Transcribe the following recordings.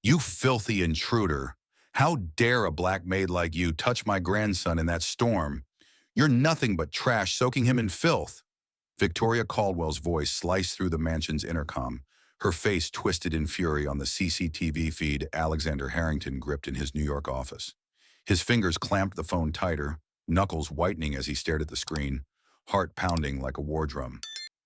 "You filthy intruder! How dare a black maid like you touch my grandson in that storm? You're nothing but trash, soaking him in filth." Victoria Caldwell's voice sliced through the mansion's intercom, her face twisted in fury on the CCTV feed Alexander Harrington gripped in his New York office. His fingers clamped the phone tighter, knuckles whitening as he stared at the screen, heart pounding like a war drum.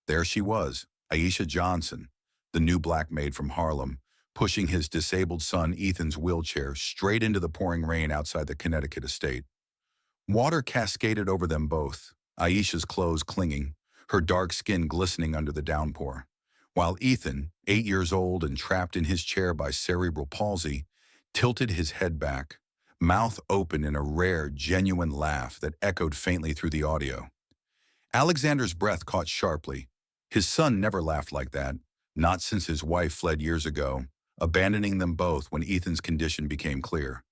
There she was, Aisha Johnson, the new black maid from Harlem, pushing his disabled son Ethan's wheelchair straight into the pouring rain outside the Connecticut estate. Water cascaded over them both, Aisha's clothes clinging, her dark skin glistening under the downpour, while Ethan, 8 years old and trapped in his chair by cerebral palsy, tilted his head back, mouth open in a rare, genuine laugh that echoed faintly through the audio. Alexander's breath caught sharply. His son never laughed like that, not since his wife fled years ago, abandoning them both when Ethan's condition became clear.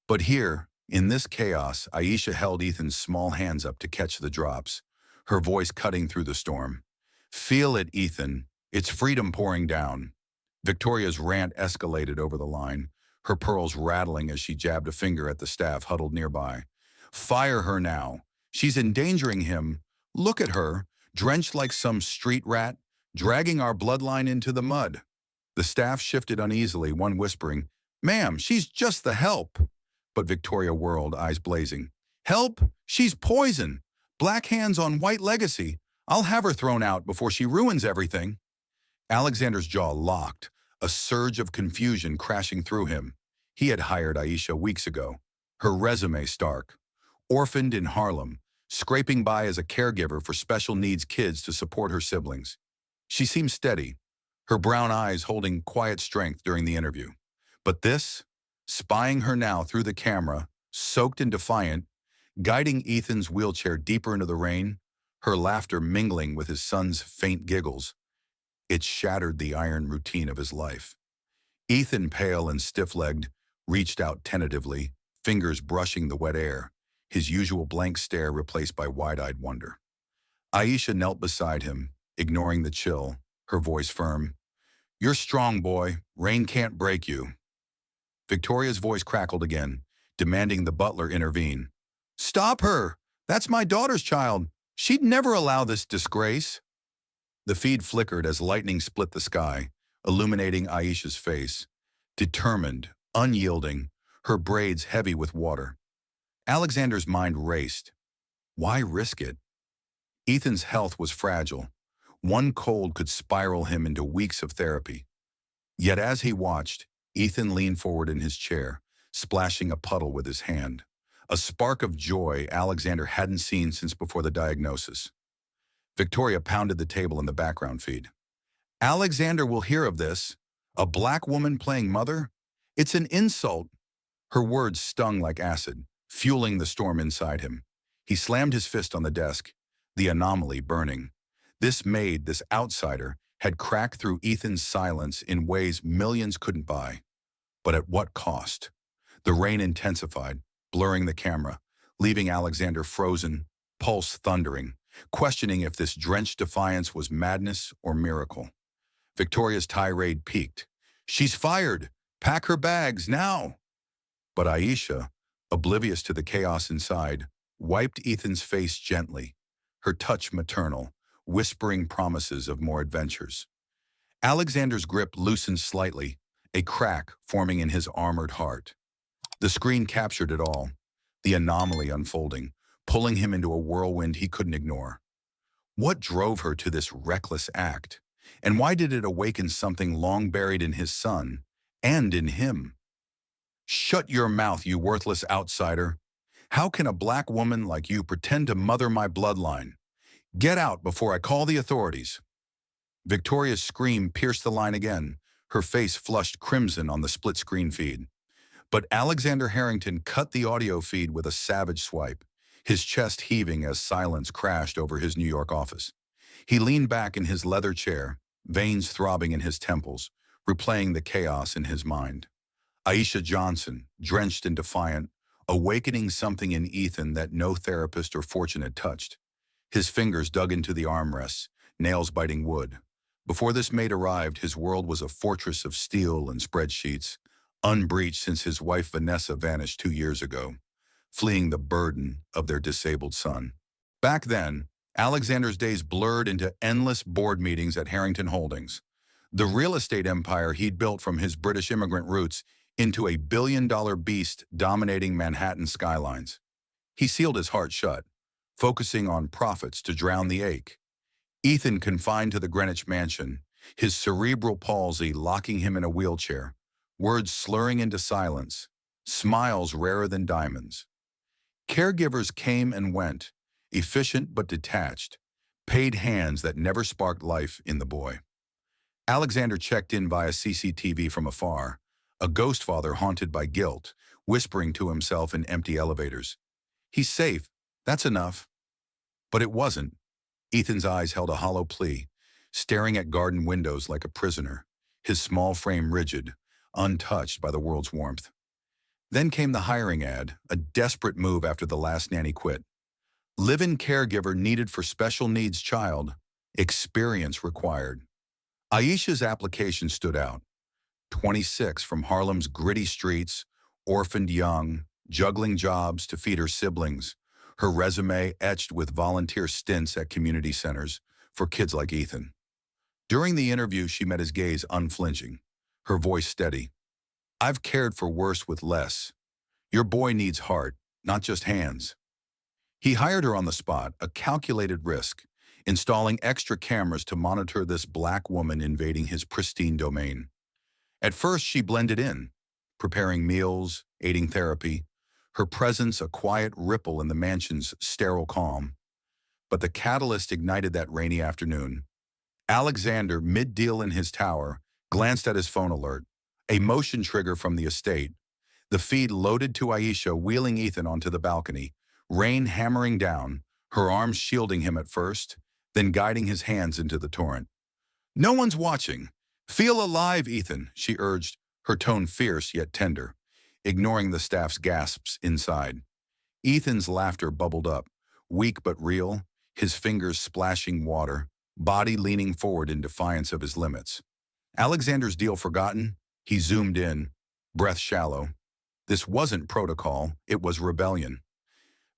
But here, in this chaos, Aisha held Ethan's small hands up to catch the drops, her voice cutting through the storm. "Feel it, Ethan. It's freedom pouring down." Victoria's rant escalated over the line, her pearls rattling as she jabbed a finger at the staff huddled nearby. "Fire her now. She's endangering him. Look at her, drenched like some street rat, dragging our bloodline into the mud." The staff shifted uneasily, one whispering, "Ma'am, she's just the help." But Victoria whirled, eyes blazing. "Help? She's poison. Black hands on white legacy. I'll have her thrown out before she ruins everything." Alexander's jaw locked, a surge of confusion crashing through him. He had hired Aisha weeks ago. Her resume stark. Orphaned in Harlem, scraping by as a caregiver for special needs kids to support her siblings. She seemed steady, her brown eyes holding quiet strength during the interview. But this, spying her now through the camera, soaked and defiant, guiding Ethan's wheelchair deeper into the rain, her laughter mingling with his son's faint giggles, it shattered the iron routine of his life. Ethan, pale and stiff-legged, reached out tentatively, fingers brushing the wet air, his usual blank stare replaced by wide-eyed wonder. Aisha knelt beside him, ignoring the chill, her voice firm. "You're strong, boy. Rain can't break you." Victoria's voice crackled again, demanding the butler intervene. "Stop her! That's my daughter's child. She'd never allow this disgrace." The feed flickered as lightning split the sky, illuminating Aisha's face, determined, unyielding, her braids heavy with water. Alexander's mind raced. Why risk it? Ethan's health was fragile. One cold could spiral him into weeks of therapy. Yet as he watched, Ethan leaned forward in his chair, splashing a puddle with his hand. A spark of joy Alexander hadn't seen since before the diagnosis. Victoria pounded the table in the background feed. "Alexander will hear of this. A black woman playing mother? It's an insult." Her words stung like acid, fueling the storm inside him. He slammed his fist on the desk, the anomaly burning. This maid, this outsider, had cracked through Ethan's silence in ways millions couldn't buy. But at what cost? The rain intensified, blurring the camera, leaving Alexander frozen, pulse thundering, questioning if this drenched defiance was madness or miracle. Victoria's tirade peaked. "She's fired! Pack her bags, now!" But Aisha, oblivious to the chaos inside, wiped Ethan's face gently, her touch maternal, whispering promises of more adventures. Alexander's grip loosened slightly, a crack forming in his armored heart. The screen captured it all, the anomaly unfolding, pulling him into a whirlwind he couldn't ignore. What drove her to this reckless act? And why did it awaken something long buried in his son, and in him? "Shut your mouth, you worthless outsider. How can a black woman like you pretend to mother my bloodline? Get out before I call the authorities." Victoria's scream pierced the line again, her face flushed crimson on the split-screen feed. But Alexander Harrington cut the audio feed with a savage swipe, his chest heaving as silence crashed over his New York office. He leaned back in his leather chair, veins throbbing in his temples, replaying the chaos in his mind. Aisha Johnson, drenched and defiant, awakening something in Ethan that no therapist or fortune had touched. His fingers dug into the armrests, nails biting wood. Before this maid arrived, his world was a fortress of steel and spreadsheets, unbreached since his wife Vanessa vanished 2 years ago, fleeing the burden of their disabled son. Back then, Alexander's days blurred into endless board meetings at Harrington Holdings, the real estate empire he'd built from his British immigrant roots into a billion-dollar beast dominating Manhattan skylines. He sealed his heart shut, focusing on profits to drown the ache. Ethan confined to the Greenwich mansion, his cerebral palsy locking him in a wheelchair, words slurring into silence, smiles rarer than diamonds. Caregivers came and went, efficient but detached, paid hands that never sparked life in the boy. Alexander checked in via CCTV from afar, a ghost father haunted by guilt, whispering to himself in empty elevators. He's safe, that's enough. But it wasn't. Ethan's eyes held a hollow plea, staring at garden windows like a prisoner, his small frame rigid, untouched by the world's warmth. Then came the hiring ad, a desperate move after the last nanny quit. Live-in caregiver needed for special needs child, experience required. Aisha's application stood out. 26 from Harlem's gritty streets, orphaned young, juggling jobs to feed her siblings, her resume etched with volunteer stints at community centers for kids like Ethan. During the interview, she met his gaze unflinching, her voice steady. I've cared for worse with less. Your boy needs heart, not just hands. He hired her on the spot, a calculated risk, installing extra cameras to monitor this black woman invading his pristine domain. At first, she blended in, preparing meals, aiding therapy, her presence a quiet ripple in the mansion's sterile calm. But the catalyst ignited that rainy afternoon. Alexander, mid-deal in his tower, glanced at his phone alert, a motion trigger from the estate. The feed loaded to Aisha, wheeling Ethan onto the balcony, rain hammering down, her arms shielding him at first, then guiding his hands into the torrent. No one's watching. Feel alive, Ethan, she urged, her tone fierce yet tender, ignoring the staff's gasps inside. Ethan's laughter bubbled up, weak but real, his fingers splashing water, body leaning forward in defiance of his limits. Alexander's deal forgotten, he zoomed in, breath shallow. This wasn't protocol, it was rebellion.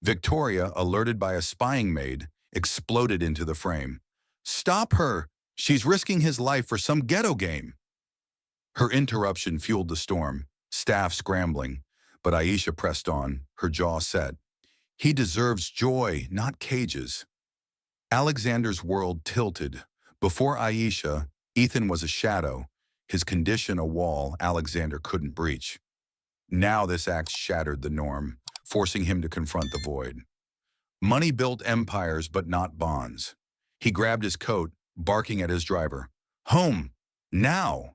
Victoria, alerted by a spying maid, exploded into the frame. Stop her! She's risking his life for some ghetto game. Her interruption fueled the storm, staff scrambling, but Aisha pressed on, her jaw set. He deserves joy, not cages. Alexander's world tilted. Before Aisha, Ethan was a shadow, his condition a wall Alexander couldn't breach. Now this act shattered the norm, forcing him to confront the void. Money built empires, but not bonds. He grabbed his coat, barking at his driver. Home! Now!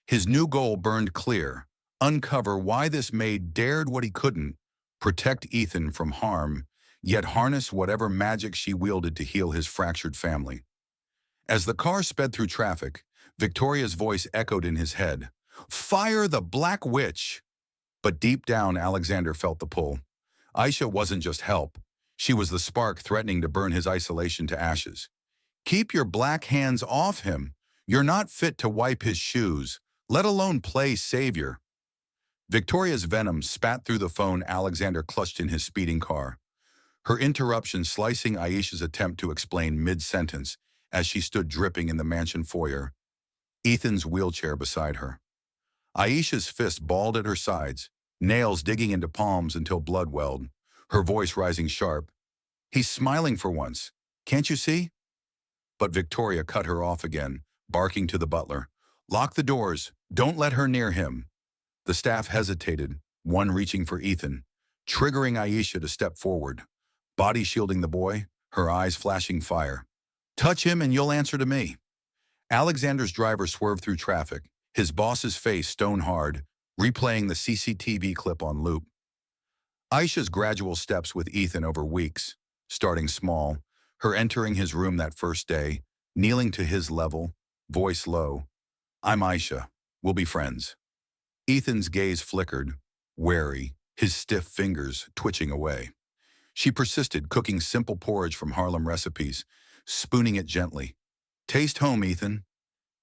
His new goal burned clear. Uncover why this maid dared what he couldn't, protect Ethan from harm, yet harness whatever magic she wielded to heal his fractured family. As the car sped through traffic, Victoria's voice echoed in his head. Fire the Black Witch! But deep down, Alexander felt the pull. Aisha wasn't just help. She was the spark threatening to burn his isolation to ashes. Keep your black hands off him. You're not fit to wipe his shoes, let alone play savior. Victoria's venom spat through the phone Alexander clutched in his speeding car, her interruption slicing Aisha's attempt to explain mid-sentence as she stood dripping in the mansion foyer, Ethan's wheelchair beside her. Aisha's fist balled at her sides, nails digging into palms until blood welled, her voice rising sharp. He's smiling for once. Can't you see? But Victoria cut her off again, barking to the butler. Lock the doors. Don't let her near him. The staff hesitated, one reaching for Ethan, triggering Aisha to step forward, body shielding the boy, her eyes flashing fire. Touch him and you'll answer to me. Alexander's driver swerved through traffic, his boss's face stone hard, replaying the CCTV clip on loop. Aisha's gradual steps with Ethan over weeks, starting small, her entering his room that first day, kneeling to his level, voice low. I'm Aisha. We'll be friends. Ethan's gaze flickered, wary, his stiff fingers twitching away. She persisted, cooking simple porridge from Harlem recipes, spooning it gently. Taste home, Ethan.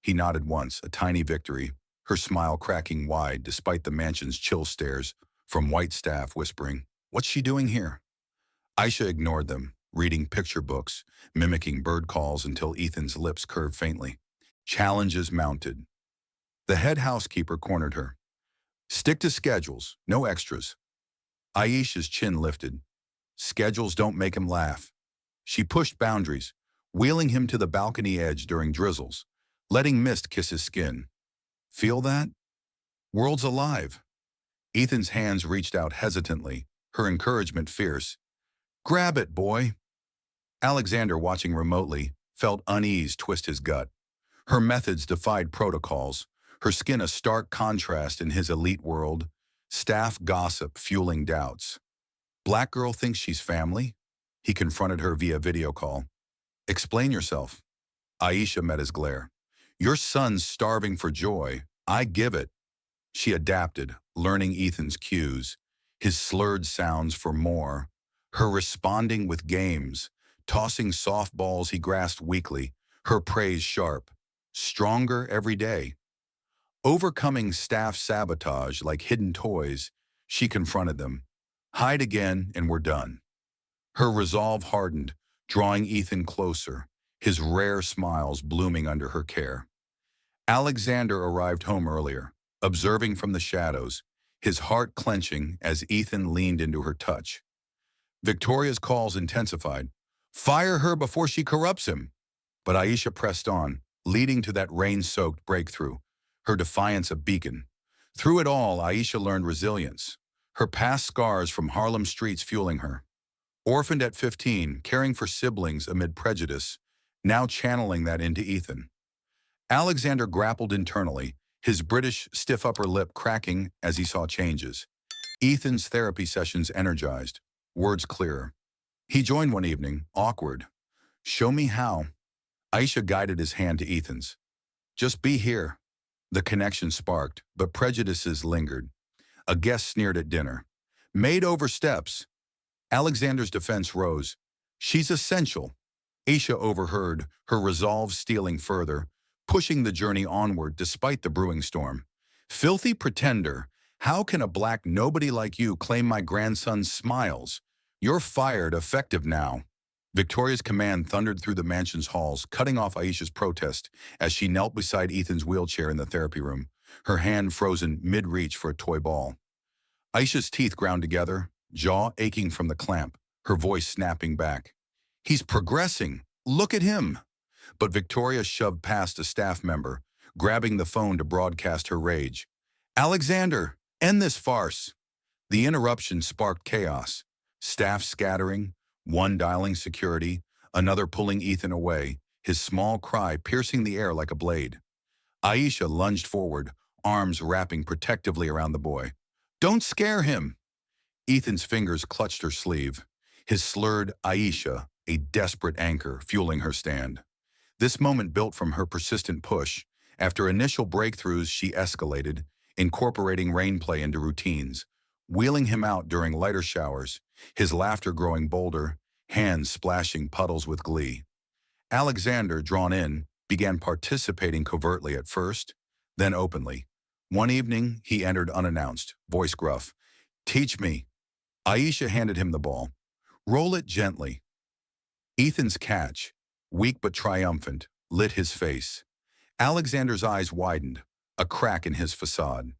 He nodded once, a tiny victory, her smile cracking wide despite the mansion's chill stares from white staff whispering, "What's she doing here?" Aisha ignored them, reading picture books, mimicking bird calls until Ethan's lips curved faintly. Challenges mounted. The head housekeeper cornered her. "Stick to schedules, no extras." Aisha's chin lifted. Schedules don't make him laugh. She pushed boundaries, wheeling him to the balcony edge during drizzles, letting mist kiss his skin. "Feel that? World's alive." Ethan's hands reached out hesitantly, her encouragement fierce. "Grab it, boy." Alexander, watching remotely, felt unease twist his gut. Her methods defied protocols, her skin a stark contrast in his elite world, staff gossip fueling doubts. "Black girl thinks she's family?" He confronted her via video call. "Explain yourself." Aisha met his glare. "Your son's starving for joy. I give it." She adapted, learning Ethan's cues, his slurred sounds for more, her responding with games, tossing softballs he grasped weakly, her praise sharp. Stronger every day. Overcoming staff sabotage like hidden toys, she confronted them. "Hide again and we're done." Her resolve hardened, drawing Ethan closer, his rare smiles blooming under her care. Alexander arrived home earlier, observing from the shadows, his heart clenching as Ethan leaned into her touch. Victoria's calls intensified. "Fire her before she corrupts him." But Aisha pressed on, leading to that rain-soaked breakthrough, her defiance a beacon. Through it all, Aisha learned resilience, her past scars from Harlem streets fueling her. Orphaned at 15, caring for siblings amid prejudice, now channeling that into Ethan. Alexander grappled internally, his British stiff upper lip cracking as he saw changes. Ethan's therapy sessions energized, words clearer. He joined one evening, awkward. "Show me how." Aisha guided his hand to Ethan's. "Just be here." The connection sparked, but prejudices lingered. A guest sneered at dinner. "Maid oversteps." Alexander's defense rose. "She's essential." Aisha overheard, her resolve stealing further, pushing the journey onward despite the brewing storm. "Filthy pretender, how can a black nobody like you claim my grandson's smiles? You're fired, effective now." Victoria's command thundered through the mansion's halls, cutting off Aisha's protest as she knelt beside Ethan's wheelchair in the therapy room, her hand frozen mid-reach for a toy ball. Aisha's teeth ground together, jaw aching from the clamp, her voice snapping back. "He's progressing. Look at him." But Victoria shoved past a staff member, grabbing the phone to broadcast her rage. "Alexander, end this farce." The interruption sparked chaos. Staff scattering, one dialing security, another pulling Ethan away, his small cry piercing the air like a blade. Aisha lunged forward, arms wrapping protectively around the boy. "Don't scare him." Ethan's fingers clutched her sleeve, his slurred "Aisha," a desperate anchor fueling her stand. This moment built from her persistent push. After initial breakthroughs, she escalated, incorporating rainplay into routines, wheeling him out during lighter showers, his laughter growing bolder, hands splashing puddles with glee. Alexander, drawn in, began participating covertly at first, then openly. One evening, he entered unannounced, voice gruff. "Teach me." Aisha handed him the ball. "Roll it gently." Ethan's catch, weak but triumphant, lit his face. Alexander's eyes widened, a crack in his facade.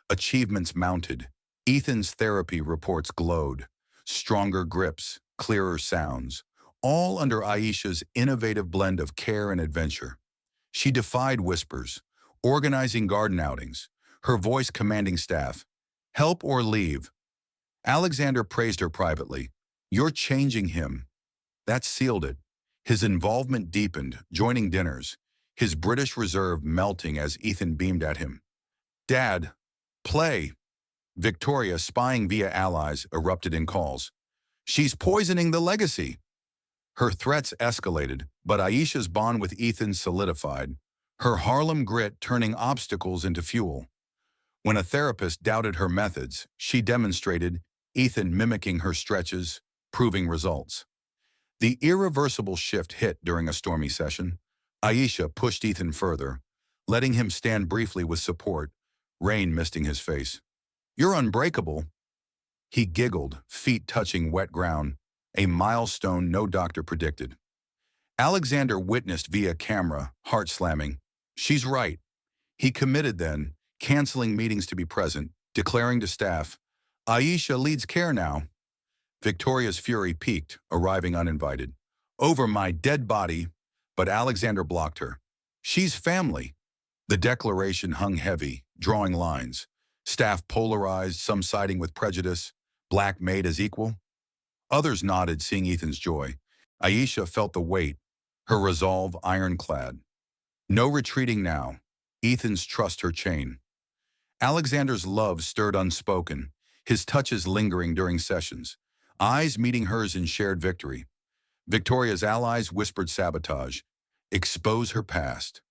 Achievements mounted. Ethan's therapy reports glowed. Stronger grips, clearer sounds, all under Aisha's innovative blend of care and adventure. She defied whispers, organizing garden outings, her voice commanding staff. "Help or leave." Alexander praised her privately. "You're changing him." That sealed it. His involvement deepened, joining dinners, his British reserve melting as Ethan beamed at him. "Dad, play." Victoria, spying via allies, erupted in calls. "She's poisoning the legacy." Her threats escalated, but Aisha's bond with Ethan solidified, her Harlem grit turning obstacles into fuel. When a therapist doubted her methods, she demonstrated, Ethan mimicking her stretches, proving results. The irreversible shift hit during a stormy session. Aisha pushed Ethan further, letting him stand briefly with support, rain misting his face. You're unbreakable. He giggled, feet touching wet ground, a milestone no doctor predicted. Alexander witnessed via camera, heart slamming. She's right. He committed then, canceling meetings to be present, declaring to staff, Aisha leads care now. Victoria's fury peaked, arriving uninvited. Over my dead body, but Alexander blocked her. She's family. The declaration hung heavy, drawing lines. Staff polarized, some siding with prejudice, black Maid as equal. Others nodded, seeing Ethan's joy. Aisha felt the weight, her resolve ironclad. No retreating now. Ethan's trust her chain. Alexander's love stirred unspoken, his touches lingering during sessions, eyes meeting hers in shared victory. Victoria's allies whispered sabotage, expose her past.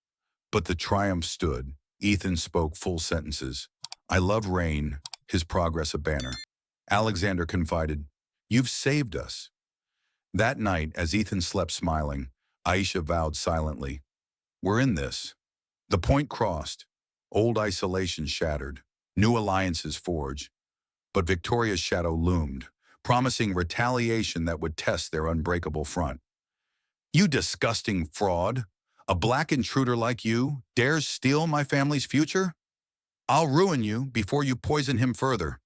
But the triumph stood. Ethan spoke full sentences. I love rain, his progress a banner. Alexander confided, you've saved us. That night, as Ethan slept smiling, Aisha vowed silently, we're in this. The point crossed, old isolation shattered, new alliances forged. But Victoria's shadow loomed, promising retaliation that would test their unbreakable front. You disgusting fraud! A black intruder like you dares steal my family's future? I'll ruin you before you poison him further.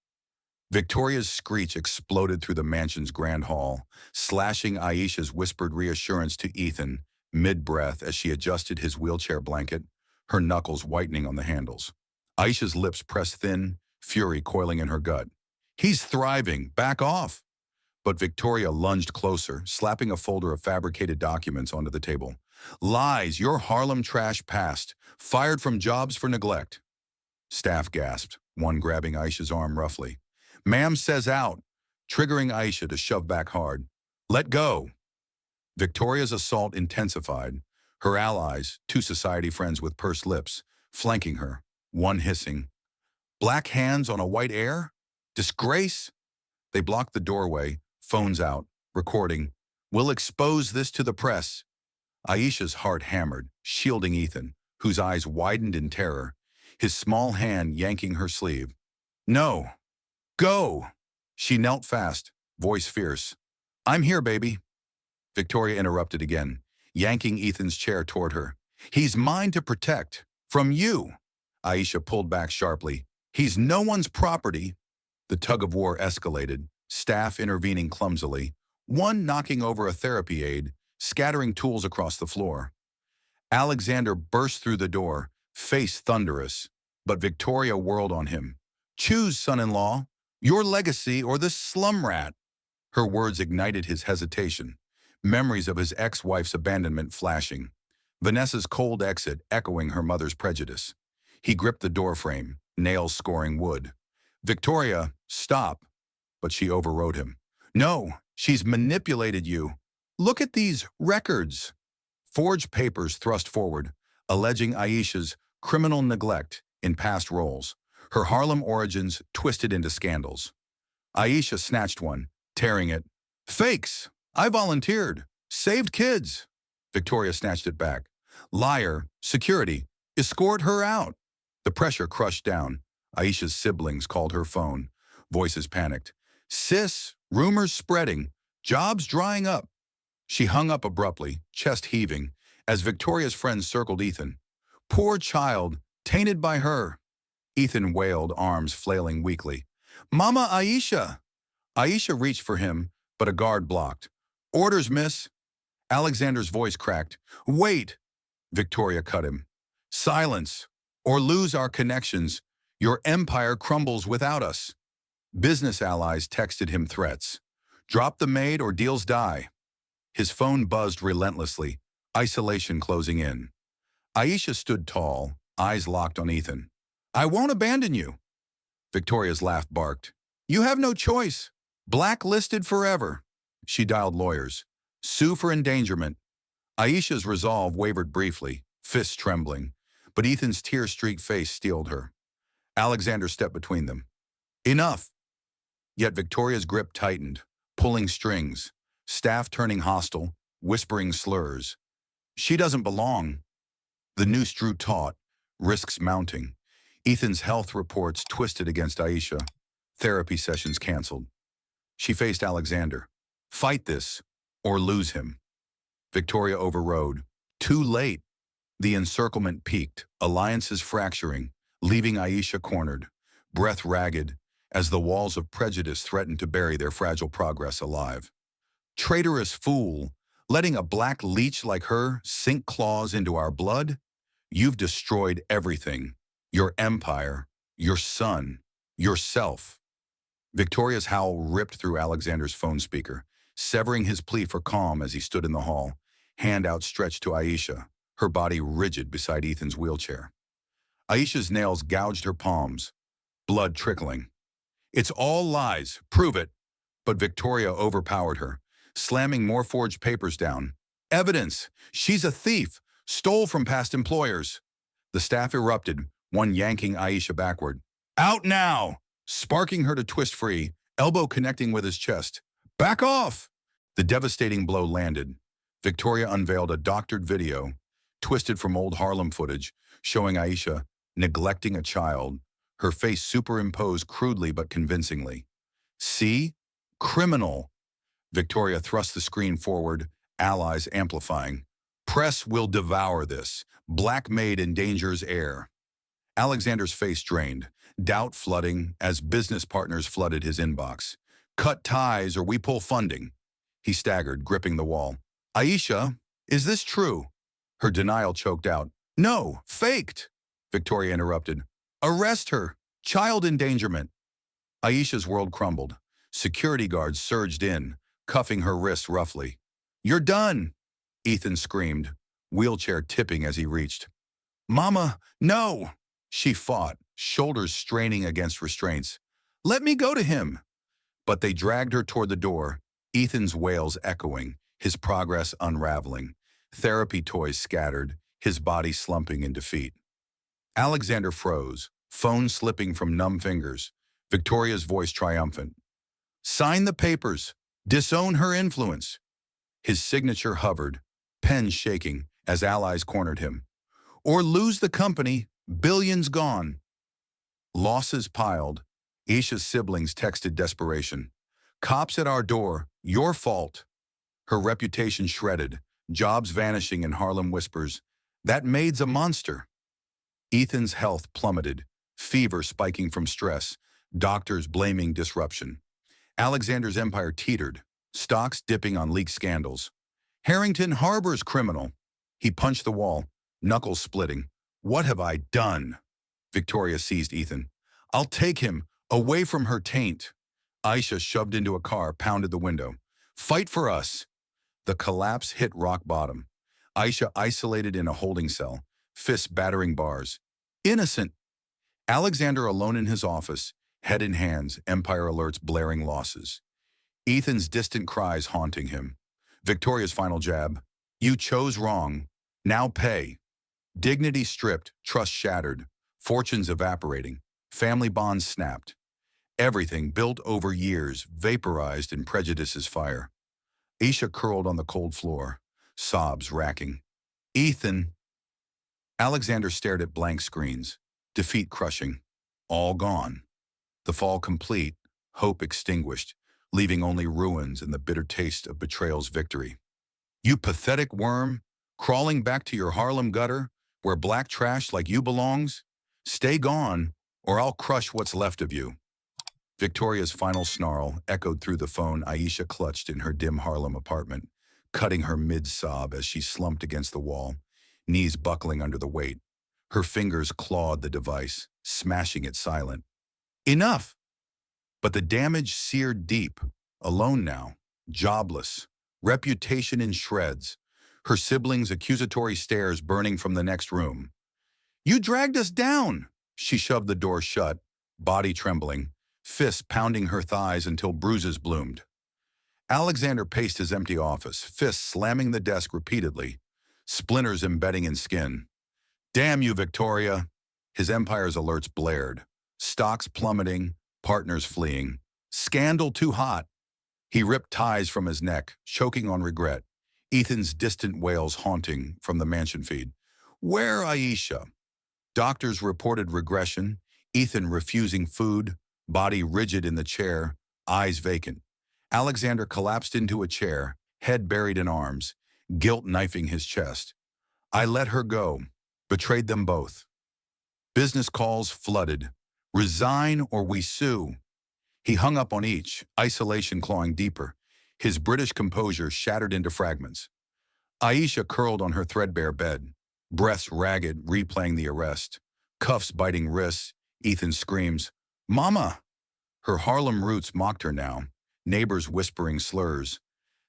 Victoria's screech exploded through the mansion's grand hall, slashing Aisha's whispered reassurance to Ethan, mid-breath as she adjusted his wheelchair blanket, her knuckles whitening on the handles. Aisha's lips pressed thin, fury coiling in her gut. He's thriving, back off! But Victoria lunged closer, slapping a folder of fabricated documents onto the table. Lies, your Harlem trash past, fired from jobs for neglect. Staff gasped, one grabbing Aisha's arm roughly. Ma'am says out, triggering Aisha to shove back hard. Let go. Victoria's assault intensified, her allies, two society friends with pursed lips, flanking her, one hissing. Black hands on a white air? Disgrace? They blocked the doorway, phones out, recording. We'll expose this to the press. Aisha's heart hammered, shielding Ethan, whose eyes widened in terror, his small hand yanking her sleeve. No. Go! She knelt fast, voice fierce. I'm here, baby. Victoria interrupted again, yanking Ethan's chair toward her. He's mine to protect. From you. Aisha pulled back sharply. He's no one's property. The tug-of-war escalated, staff intervening clumsily, one knocking over a therapy aide, scattering tools across the floor. Alexander burst through the door, face thunderous, but Victoria whirled on him. Choose, son-in-law, your legacy or this slum rat. Her words ignited his hesitation, memories of his ex-wife's abandonment flashing, Vanessa's cold exit echoing her mother's prejudice. He gripped the doorframe, nails scoring wood. Victoria, stop. But she overrode him. No, she's manipulated you. Look at these records. Forged papers thrust forward, alleging Aisha's criminal neglect in past roles, her Harlem origins twisted into scandals. Aisha snatched one, tearing it. Fakes! I volunteered. Saved kids. Victoria snatched it back. Liar. Security. Escort her out. The pressure crushed down. Aisha's siblings called her phone. Voices panicked. Sis, rumors spreading. Jobs drying up. She hung up abruptly, chest heaving, as Victoria's friends circled Ethan. Poor child, tainted by her. Ethan wailed, arms flailing weakly. Mama Aisha! Aisha reached for him, but a guard blocked. Orders, miss. Alexander's voice cracked. Wait! Victoria cut him. Silence, or lose our connections. Your empire crumbles without us. Business allies texted him threats. Drop the maid or deals die. His phone buzzed relentlessly, isolation closing in. Aisha stood tall, eyes locked on Ethan. I won't abandon you. Victoria's laugh barked. You have no choice. Blacklisted forever. She dialed lawyers. Sue for endangerment. Aisha's resolve wavered briefly, fists trembling, but Ethan's tear-streaked face steeled her. Alexander stepped between them. Enough. Yet Victoria's grip tightened, pulling strings, staff turning hostile, whispering slurs. She doesn't belong. The noose drew taut, risks mounting. Ethan's health reports twisted against Aisha. Therapy sessions canceled. She faced Alexander. Fight this, or lose him. Victoria overrode. Too late. The encirclement peaked, alliances fracturing, leaving Aisha cornered, breath ragged, as the walls of prejudice threatened to bury their fragile progress alive. Traitorous fool, letting a black leech like her sink claws into our blood? You've destroyed everything. Your empire, your son, yourself. Victoria's howl ripped through Alexander's phone speaker, severing his plea for calm as he stood in the hall, hand outstretched to Aisha, her body rigid beside Ethan's wheelchair. Aisha's nails gouged her palms, blood trickling. It's all lies, prove it. But Victoria overpowered her, slamming more forged papers down. Evidence! She's a thief! Stole from past employers! The staff erupted, one yanking Aisha backward. Out now! Sparking her to twist free, elbow connecting with his chest. Back off! The devastating blow landed. Victoria unveiled a doctored video, twisted from old Harlem footage, showing Aisha neglecting a child, her face superimposed crudely but convincingly. See? Criminal! Victoria thrust the screen forward, allies amplifying. Press will devour this. Black Maid endangers heir. Alexander's face drained, doubt flooding as business partners flooded his inbox. Cut ties or we pull funding. He staggered, gripping the wall. Aisha, is this true? Her denial choked out. No, faked. Victoria interrupted. Arrest her. Child endangerment. Aisha's world crumbled. Security guards surged in, cuffing her wrists roughly. You're done, Ethan screamed, wheelchair tipping as he reached. Mama, no! She fought, shoulders straining against restraints. Let me go to him! But they dragged her toward the door, Ethan's wails echoing, his progress unraveling, therapy toys scattered, his body slumping in defeat. Alexander froze, phone slipping from numb fingers, Victoria's voice triumphant. Sign the papers. Disown her influence. His signature hovered, pen shaking as allies cornered him. Or lose the company, billions gone. Losses piled. Aisha's siblings texted desperation. Cops at our door, your fault. Her reputation shredded, jobs vanishing in Harlem whispers. That maid's a monster. Ethan's health plummeted, fever spiking from stress, doctors blaming disruption. Alexander's empire teetered, stocks dipping on leaked scandals. Harrington harbors criminal. He punched the wall, knuckles splitting. What have I done? Victoria seized Ethan. I'll take him, away from her taint. Aisha shoved into a car, pounded the window. Fight for us. The collapse hit rock bottom. Aisha isolated in a holding cell, fists battering bars. Innocent. Alexander alone in his office, head in hands, empire alerts blaring losses. Ethan's distant cries haunting him. Victoria's final jab. You chose wrong. Now pay. Dignity stripped, trust shattered, fortunes evaporating, family bonds snapped. Everything built over years, vaporized in prejudice's fire. Aisha curled on the cold floor, sobs racking. Ethan. Alexander stared at blank screens, defeat crushing, all gone. The fall complete, hope extinguished, leaving only ruins and the bitter taste of betrayal's victory. You pathetic worm, crawling back to your Harlem gutter, where black trash like you belongs? Stay gone, or I'll crush what's left of you. Victoria's final snarl echoed through the phone Aisha clutched in her dim Harlem apartment, cutting her mid-sob as she slumped against the wall, knees buckling under the weight. Her fingers clawed the device, smashing it silent. Enough! But the damage seared deep, alone now, jobless, reputation in shreds, her siblings' accusatory stares burning from the next room. You dragged us down! She shoved the door shut, body trembling, fists pounding her thighs until bruises bloomed. Alexander paced his empty office, fists slamming the desk repeatedly, splinters embedding in skin. Damn you, Victoria! His empire's alerts blared, stocks plummeting, partners fleeing. Scandal too hot. He ripped ties from his neck, choking on regret. Ethan's distant wails haunting from the mansion feed. Where Aisha? Doctors reported regression, Ethan refusing food, body rigid in the chair, eyes vacant. Alexander collapsed into a chair, head buried in arms, guilt knifing his chest. I let her go, betrayed them both. Business calls flooded. Resign or we sue. He hung up on each, isolation clawing deeper, his British composure shattered into fragments. Aisha curled on her threadbare bed, breaths ragged, replaying the arrest. Cuffs biting wrists, Ethan screams, "Mama!" Her Harlem roots mocked her now, neighbors whispering slurs.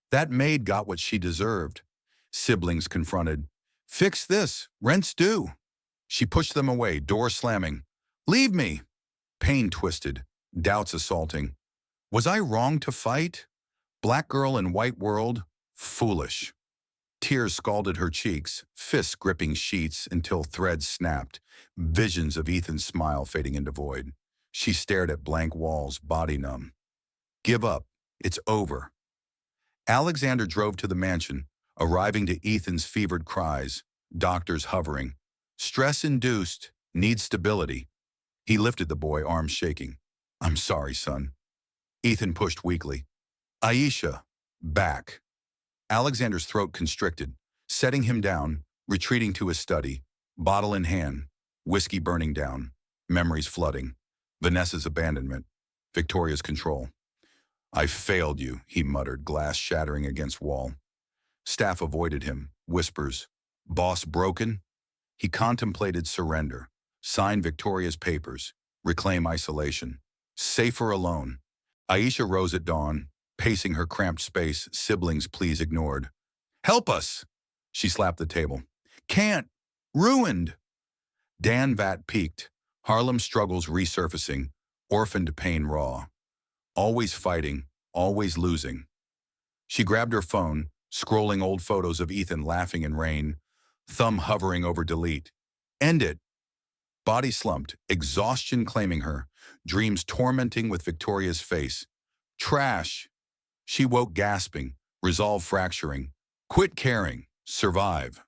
That maid got what she deserved. Siblings confronted. "Fix this, rent's due." She pushed them away, door slamming. "Leave me!" Pain twisted, doubts assaulting. Was I wrong to fight? Black girl in white world? Foolish. Tears scalded her cheeks, fists gripping sheets until threads snapped, visions of Ethan's smile fading into void. She stared at blank walls, body numb. Give up. It's over. Alexander drove to the mansion, arriving to Ethan's fevered cries, doctors hovering. Stress-induced, needs stability. He lifted the boy, arms shaking. I'm sorry, son. Ethan pushed weakly. Aisha, back. Alexander's throat constricted, setting him down, retreating to his study, bottle in hand, whiskey burning down, memories flooding, Vanessa's abandonment, Victoria's control. I failed you, he muttered, glass shattering against wall. Staff avoided him, whispers. Boss broken? He contemplated surrender, sign Victoria's papers, reclaim isolation. Safer alone. Aisha rose at dawn, pacing her cramped space, siblings' pleas ignored. Help us! She slapped the table. Can't! Ruined! Dan Vat peaked, Harlem struggles resurfacing, orphaned pain raw. Always fighting, always losing. She grabbed her phone, scrolling old photos of Ethan laughing in rain, thumb hovering over delete. End it! Body slumped, exhaustion claiming her, dreams tormenting with Victoria's face. Trash! She woke gasping, resolve fracturing. Quit caring, survive.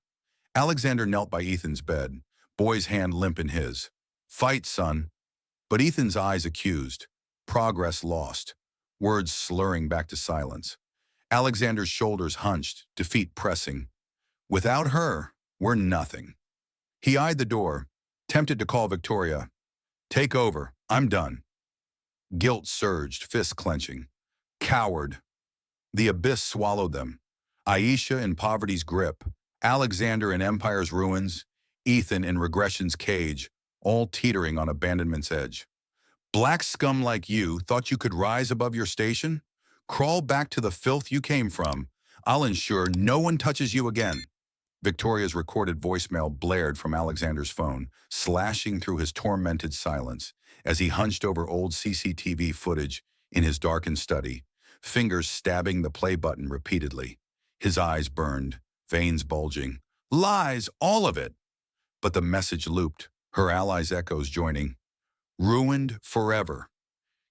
Alexander knelt by Ethan's bed, boy's hand limp in his. Fight, son. But Ethan's eyes accused, progress lost, words slurring back to silence. Alexander's shoulders hunched, defeat pressing. Without her, we're nothing. He eyed the door, tempted to call Victoria. Take over, I'm done. Guilt surged, fists clenching. Coward. The abyss swallowed them. Aisha in poverty's grip, Alexander in empire's ruins, Ethan in regression's cage, all teetering on abandonment's edge. Black scum like you thought you could rise above your station? Crawl back to the filth you came from. I'll ensure no one touches you again. Victoria's recorded voicemail blared from Alexander's phone, slashing through his tormented silence as he hunched over old CCTV footage in his darkened study, fingers stabbing the play button repeatedly. His eyes burned, veins bulging. Lies, all of it. But the message looped, her allies' echoes joining. Ruined forever.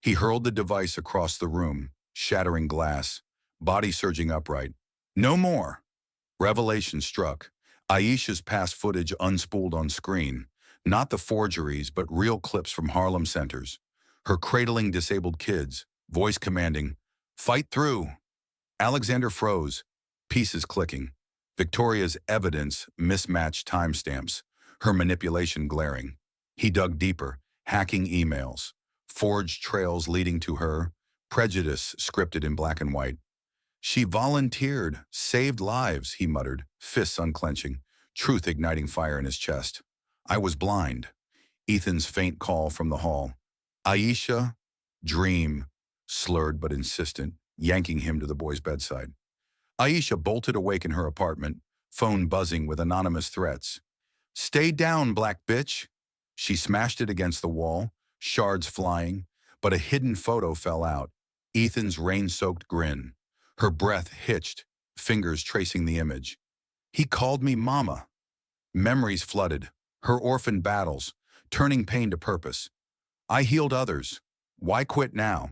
He hurled the device across the room, shattering glass, body surging upright. No more. Revelation struck. Aisha's past footage unspooled on screen. Not the forgeries, but real clips from Harlem centers. Her cradling disabled kids, voice commanding, fight through. Alexander froze, pieces clicking. Victoria's evidence mismatched timestamps, her manipulation glaring. He dug deeper, hacking emails, forged trails leading to her, prejudice scripted in black and white. She volunteered, saved lives, he muttered, fists unclenching, truth igniting fire in his chest. I was blind. Ethan's faint call from the hall. Aisha, dream, slurred but insistent, yanking him to the boy's bedside. Aisha bolted awake in her apartment, phone buzzing with anonymous threats. Stay down, black bitch. She smashed it against the wall, shards flying, but a hidden photo fell out, Ethan's rain-soaked grin. Her breath hitched, fingers tracing the image. He called me mama. Memories flooded, her orphan battles, turning pain to purpose. I healed others. Why quit now?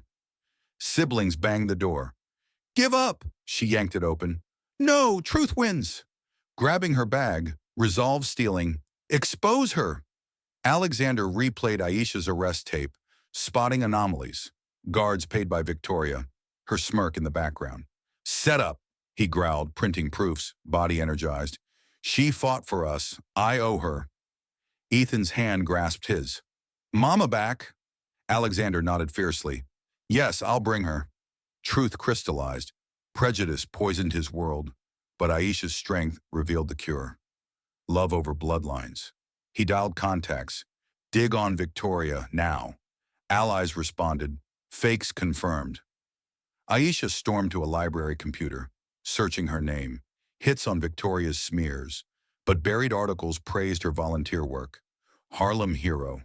Siblings banged the door. Give up! She yanked it open. No, truth wins. Grabbing her bag, resolve stealing. Expose her. Alexander replayed Aisha's arrest tape, spotting anomalies. Guards paid by Victoria, her smirk in the background. Set up, he growled, printing proofs, body energized. She fought for us. I owe her. Ethan's hand grasped his. Mama back? Alexander nodded fiercely. Yes, I'll bring her. Truth crystallized. Prejudice poisoned his world, but Aisha's strength revealed the cure. Love over bloodlines. He dialed contacts. Dig on Victoria, now. Allies responded. Fakes confirmed. Aisha stormed to a library computer, searching her name. Hits on Victoria's smears, but buried articles praised her volunteer work. Harlem hero.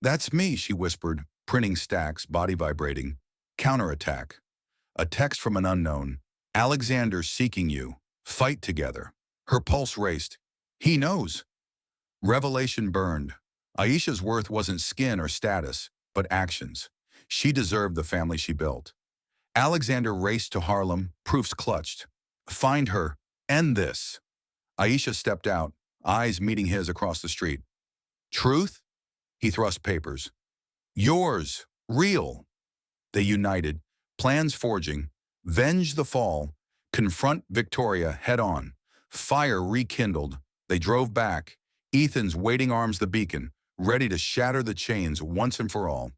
That's me, she whispered, printing stacks, body vibrating. Counterattack. A text from an unknown. Alexander seeking you. Fight together. Her pulse raced. He knows. Revelation burned. Aisha's worth wasn't skin or status, but actions. She deserved the family she built. Alexander raced to Harlem, proofs clutched. Find her. End this. Aisha stepped out, eyes meeting his across the street. Truth? He thrust papers. Yours. Real. They united, plans forging, venge the fall, confront Victoria head on. Fire rekindled. They drove back, Ethan's waiting arms the beacon, ready to shatter the chains once and for all.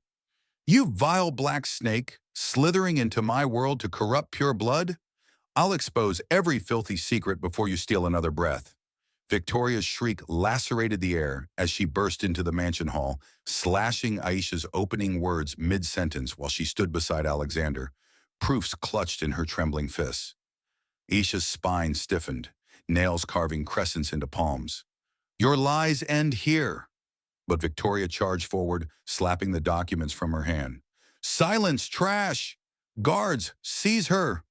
You vile black snake, slithering into my world to corrupt pure blood? I'll expose every filthy secret before you steal another breath. Victoria's shriek lacerated the air as she burst into the mansion hall, slashing Aisha's opening words mid-sentence while she stood beside Alexander, proofs clutched in her trembling fists. Aisha's spine stiffened, nails carving crescents into palms. Your lies end here. But Victoria charged forward, slapping the documents from her hand. Silence, trash! Guards, seize her!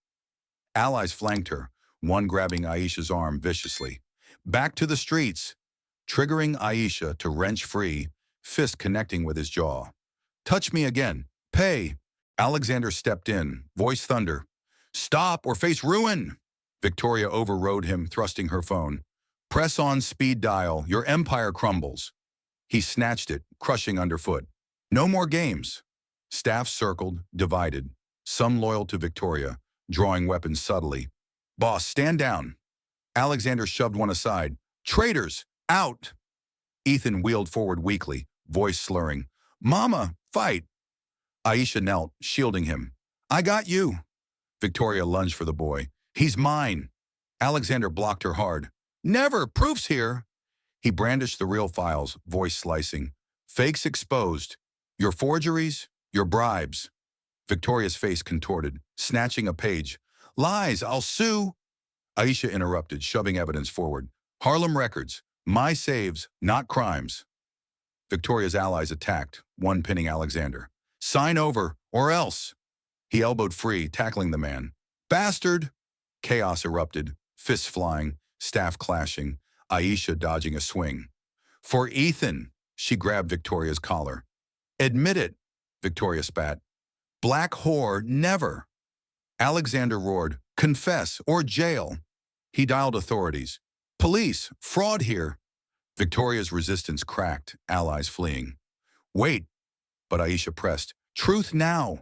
Allies flanked her, one grabbing Aisha's arm viciously. Back to the streets, triggering Aisha to wrench free, fist connecting with his jaw. Touch me again. Pay. Alexander stepped in, voice thunder. Stop or face ruin! Victoria overrode him, thrusting her phone. Press on speed dial, your empire crumbles. He snatched it, crushing underfoot. No more games. Staff circled, divided, some loyal to Victoria, drawing weapons subtly. Boss, stand down. Alexander shoved one aside. Traitors, out! Ethan wheeled forward weakly, voice slurring. Mama, fight! Aisha knelt, shielding him. I got you. Victoria lunged for the boy. He's mine. Alexander blocked her hard. Never, proof's here. He brandished the real files, voice slicing. Fakes exposed. Your forgeries, your bribes. Victoria's face contorted, snatching a page. Lies, I'll sue. Aisha interrupted, shoving evidence forward. Harlem records. My saves, not crimes. Victoria's allies attacked, one pinning Alexander. Sign over, or else. He elbowed free, tackling the man. Bastard! Chaos erupted, fists flying, staff clashing, Aisha dodging a swing. For Ethan, she grabbed Victoria's collar. Admit it, Victoria spat. Black whore, never. Alexander roared, confess or jail. He dialed authorities. Police, fraud here. Victoria's resistance cracked, allies fleeing. Wait, but Aisha pressed. Truth now.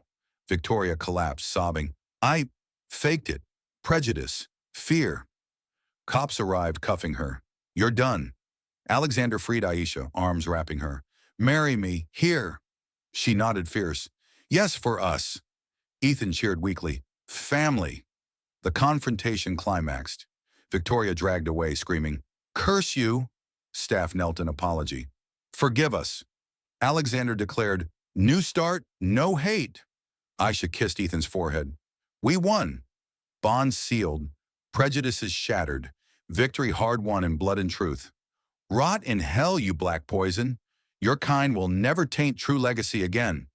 Victoria collapsed, sobbing. I faked it. Prejudice. Fear. Cops arrived, cuffing her. You're done. Alexander freed Aisha, arms wrapping her. Marry me, here. She nodded fierce. Yes, for us. Ethan cheered weakly. Family. The confrontation climaxed. Victoria dragged away, screaming, Curse you! Staff knelt in apology. Forgive us. Alexander declared, New start, no hate. Aisha kissed Ethan's forehead. We won. Bonds sealed. Prejudices shattered. Victory hard won in blood and truth. Rot in hell, you black poison. Your kind will never taint true legacy again.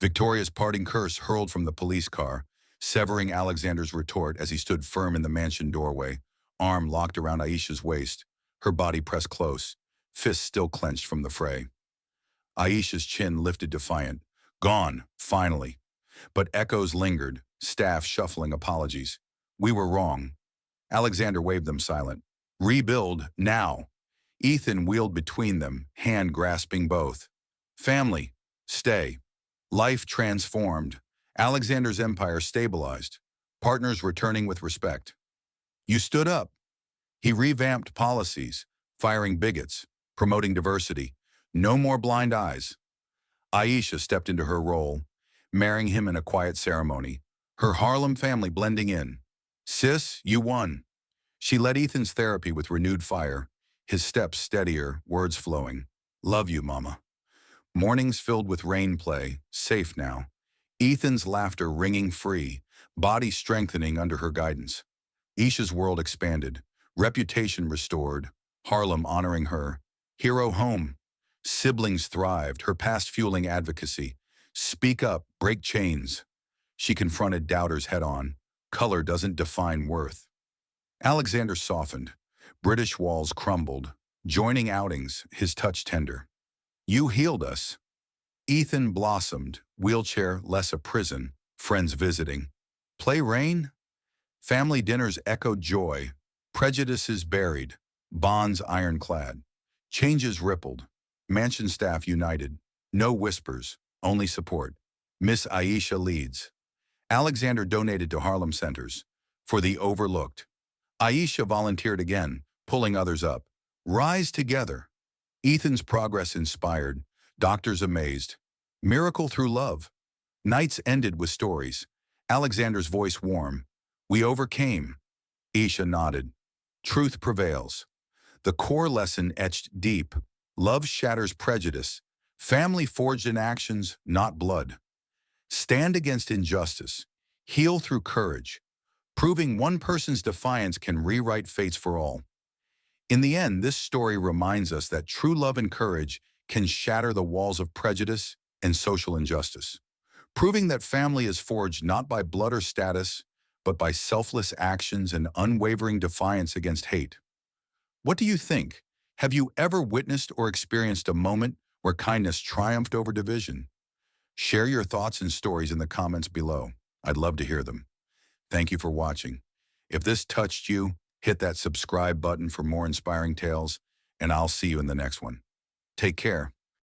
Victoria's parting curse hurled from the police car, severing Alexander's retort as he stood firm in the mansion doorway, arm locked around Aisha's waist, her body pressed close, fists still clenched from the fray. Aisha's chin lifted defiant. Gone, finally. But echoes lingered, staff shuffling apologies. We were wrong. Alexander waved them silent. Rebuild, now. Ethan wheeled between them, hand grasping both. Family, stay. Life transformed. Alexander's empire stabilized. Partners returning with respect. You stood up. He revamped policies, firing bigots, promoting diversity. No more blind eyes. Aisha stepped into her role, marrying him in a quiet ceremony, her Harlem family blending in. Sis, you won. She led Ethan's therapy with renewed fire, his steps steadier, words flowing. Love you, mama. Mornings filled with rain play, safe now. Ethan's laughter ringing free, body strengthening under her guidance. Isha's world expanded, reputation restored, Harlem honoring her. Hero home. Siblings thrived, her past fueling advocacy. Speak up, break chains. She confronted doubters head-on. Color doesn't define worth. Alexander softened. British walls crumbled. Joining outings, his touch tender. You healed us. Ethan blossomed, wheelchair less a prison, friends visiting. Play rain? Family dinners echoed joy. Prejudices buried. Bonds ironclad. Changes rippled. Mansion staff united. No whispers, only support. Miss Aisha leads. Alexander donated to Harlem centers. For the overlooked. Aisha volunteered again, pulling others up. Rise together. Ethan's progress inspired. Doctors amazed. Miracle through love. Nights ended with stories. Alexander's voice warm. We overcame. Aisha nodded. Truth prevails. The core lesson etched deep. Love shatters prejudice. Family forged in actions, not blood. Stand against injustice. Heal through courage. Proving one person's defiance can rewrite fates for all. In the end, this story reminds us that true love and courage can shatter the walls of prejudice and social injustice, proving that family is forged not by blood or status, but by selfless actions and unwavering defiance against hate. What do you think? Have you ever witnessed or experienced a moment where kindness triumphed over division? Share your thoughts and stories in the comments below. I'd love to hear them. Thank you for watching. If this touched you, hit that subscribe button for more inspiring tales, and I'll see you in the next one. Take care.